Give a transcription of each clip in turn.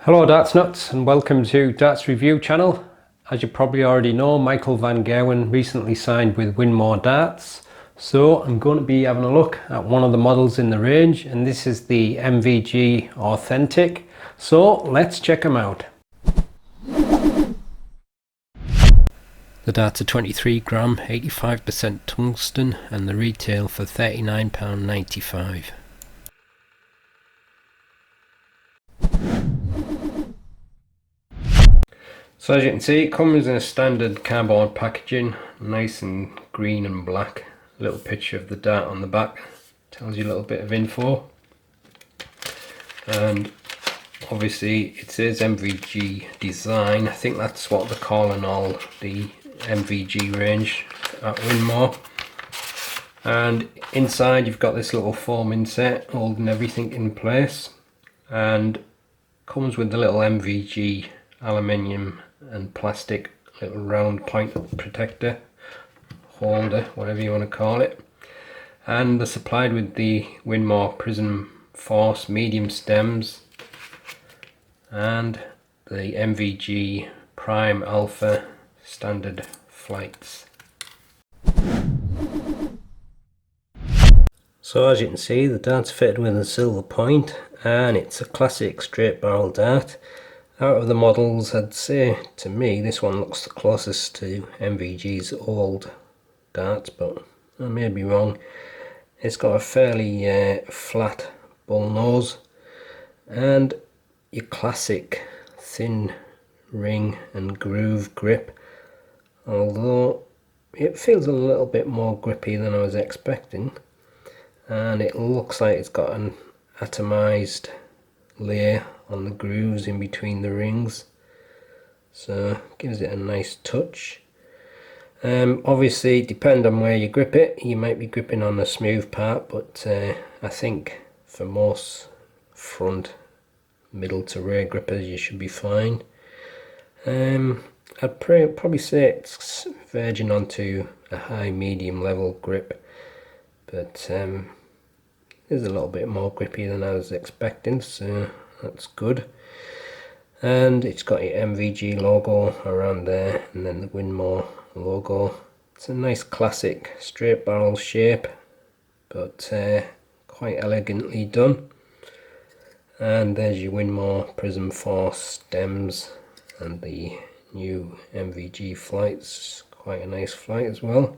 Hello Darts Nutz and welcome to Darts Review channel. As you probably already know, Michael van Gerwen recently signed with Winmau darts. So I'm going to be having a look at one of the models in the range, and this is the MVG Authentic. So let's check them out. The darts are 23 gram, 85% tungsten, and the retail for £39.95. So as you can see, it comes in a standard cardboard packaging, nice and green and black. A little picture of the dart on the back, tells you a little bit of info. And obviously it says MVG design. I think that's what they're calling all the MVG range at Winmau. And inside you've got this little foam inset holding everything in place, and comes with the little MVG aluminium and plastic little round point protector holder, whatever you want to call it. And they're supplied with the Winmau Prism Force medium stems and the MVG Prime Alpha standard flights. So as you can see, the dart's fitted with a silver point, and it's a classic straight barrel dart. Out of the models, I'd say to me this one looks the closest to MVG's old darts, but I may be wrong. It's got a fairly flat bull nose and your classic thin ring and groove grip, although it feels a little bit more grippy than I was expecting, and it looks like it's got an atomized layer on the grooves in between the rings, so gives it a nice touch. Obviously depend on where you grip it, you might be gripping on the smooth part, but I think for most front, middle to rear grippers you should be fine. I'd probably say it's verging onto a high medium level grip, but is a little bit more grippy than I was expecting, so that's good. And it's got your MVG logo around there, and then the Winmau logo. It's a nice classic straight barrel shape, but quite elegantly done. And there's your Winmau Prism Force stems and the new MVG flights. Quite a nice flight as well.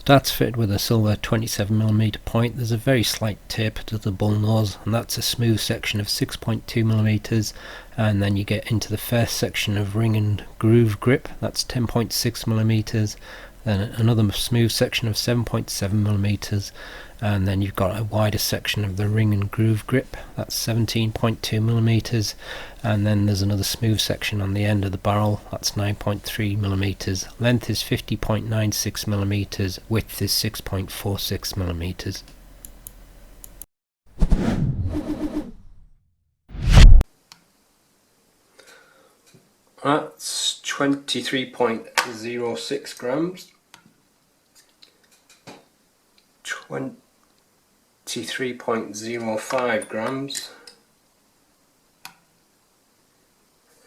That's fitted with a silver 27mm point. There's a very slight taper to the bull nose, and that's a smooth section of 6.2mm, and then you get into the first section of ring and groove grip, that's 10.6mm, then another smooth section of 7.7mm, and then you've got a wider section of the ring and groove grip, that's 17.2mm, and then there's another smooth section on the end of the barrel, that's 9.3mm, length is 50.96mm, width is 6.46mm. That's 23.06 grams. 23.05 grams.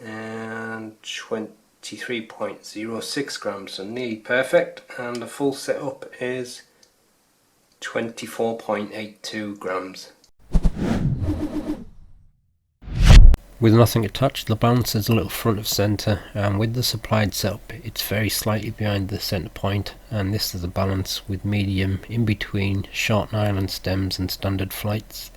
And 23.06 grams, so nearly perfect. And the full setup is 24.82 grams. With nothing attached, the balance is a little front of centre, and with the supplied setup it's very slightly behind the centre point, and this is the balance with medium in between short nylon stems and standard flights.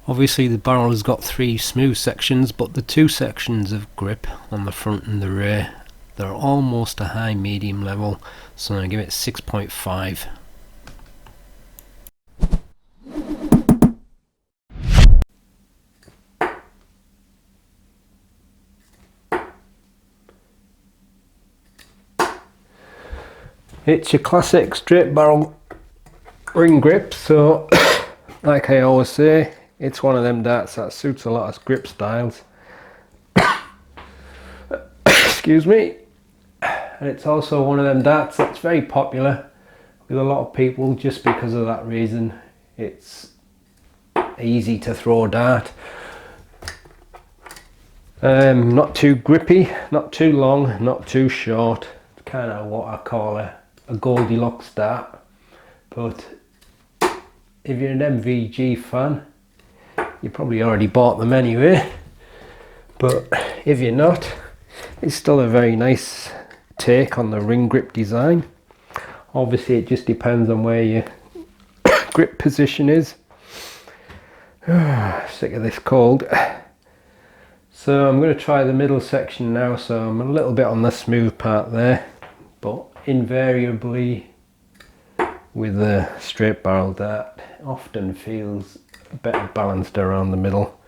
Obviously the barrel has got three smooth sections, but the two sections of grip on the front and the rear, they're almost a high medium level, so I'm going to give it 6.5. It's your classic straight barrel ring grip, so like I always say, it's one of them darts that suits a lot of grip styles. Excuse me. And it's also one of them darts that's very popular with a lot of people just because of that reason. It's easy to throw dart. Not too grippy, not too long, not too short. It's kind of what I call a Goldilocks dart. But if you're an MVG fan, you probably already bought them anyway. But if you're not, it's still a very nice take on the ring grip design. Obviously it just depends on where your grip position is. Sick of this cold. So I'm going to try the middle section now, so I'm a little bit on the smooth part there, but invariably with the straight barrel dart often feels better balanced around the middle,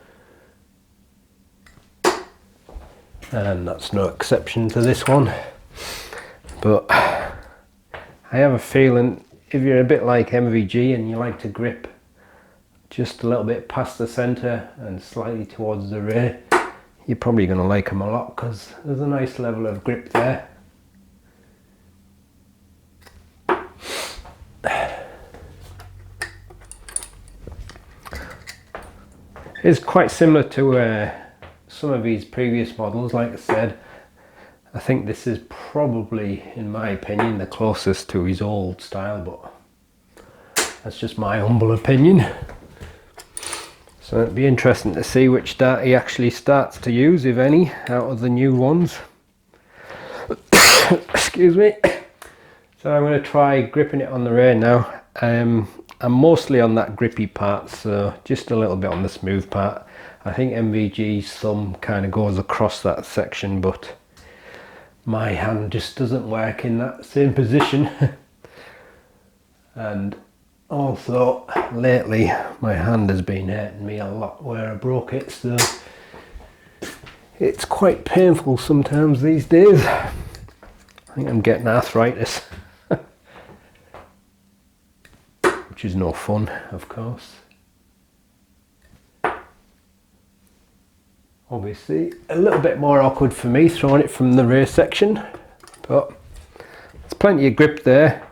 and that's no exception to this one. But I have a feeling if you're a bit like MVG and you like to grip just a little bit past the centre and slightly towards the rear, you're probably going to like them a lot because there's a nice level of grip there. It's quite similar to some of these previous models. Like I said, I think this is probably, in my opinion, the closest to his old style, but that's just my humble opinion. So it'd be interesting to see which dart he actually starts to use, if any, out of the new ones. Excuse me. So I'm going to try gripping it on the rear now. I'm mostly on that grippy part, so just a little bit on the smooth part. I think MVG's thumb kind of goes across that section, but my hand just doesn't work in that same position. And also lately my hand has been hurting me a lot where I broke it, so it's quite painful sometimes these days. I think I'm getting arthritis. Which is no fun, of course. Obviously a little bit more awkward for me throwing it from the rear section, but there's plenty of grip there.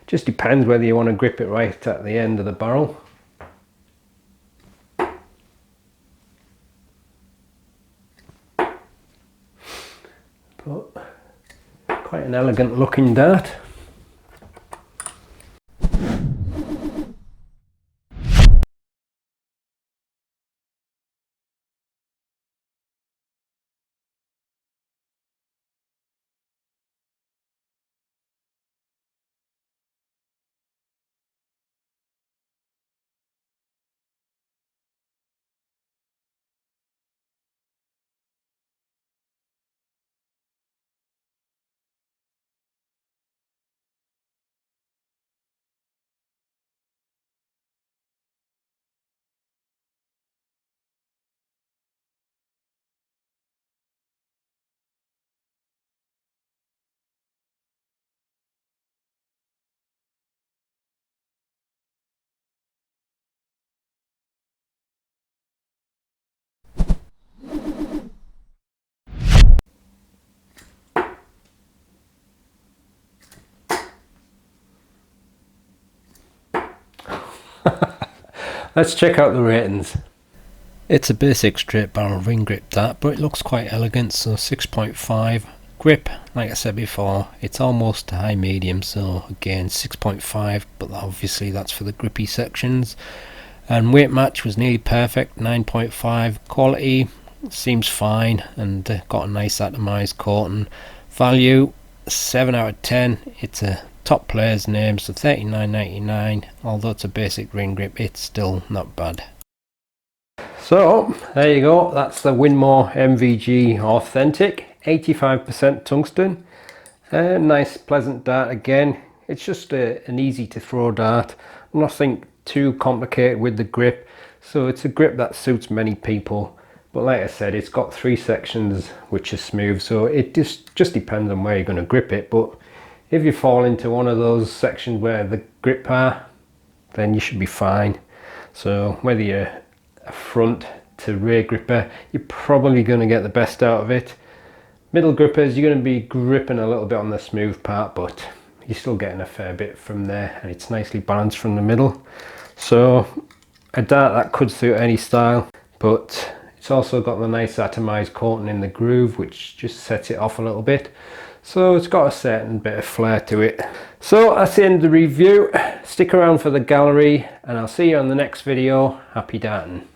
Just depends whether you want to grip it right at the end of the barrel. But quite an elegant looking dart. Let's check out the ratings. It's a basic straight barrel ring grip dart, but it looks quite elegant, so 6.5. Grip, like I said before, it's almost high medium, so again 6.5, but obviously that's for the grippy sections. And weight match was nearly perfect, 9.5. Quality seems fine and got a nice atomized coating. Value 7 out of 10. It's a top player's name, so $39.99. Although it's a basic ring grip, it's still not bad. So there you go, that's the Winmau MVG Authentic, 85% tungsten. Nice pleasant dart again. It's just an easy to throw dart, nothing too complicated with the grip, so it's a grip that suits many people. But like I said, it's got 3 sections which are smooth, so it just depends on where you're going to grip it. But If you fall into one of those sections where the grip are, then you should be fine. So whether you're a front to rear gripper, you're probably going to get the best out of it. Middle grippers, you're going to be gripping a little bit on the smooth part, but you're still getting a fair bit from there, and it's nicely balanced from the middle. So a dart that could suit any style, but it's also got the nice atomized coating in the groove, which just sets it off a little bit. So it's got a certain bit of flair to it. So that's the end of the review. Stick around for the gallery, and I'll see you on the next video. Happy darting.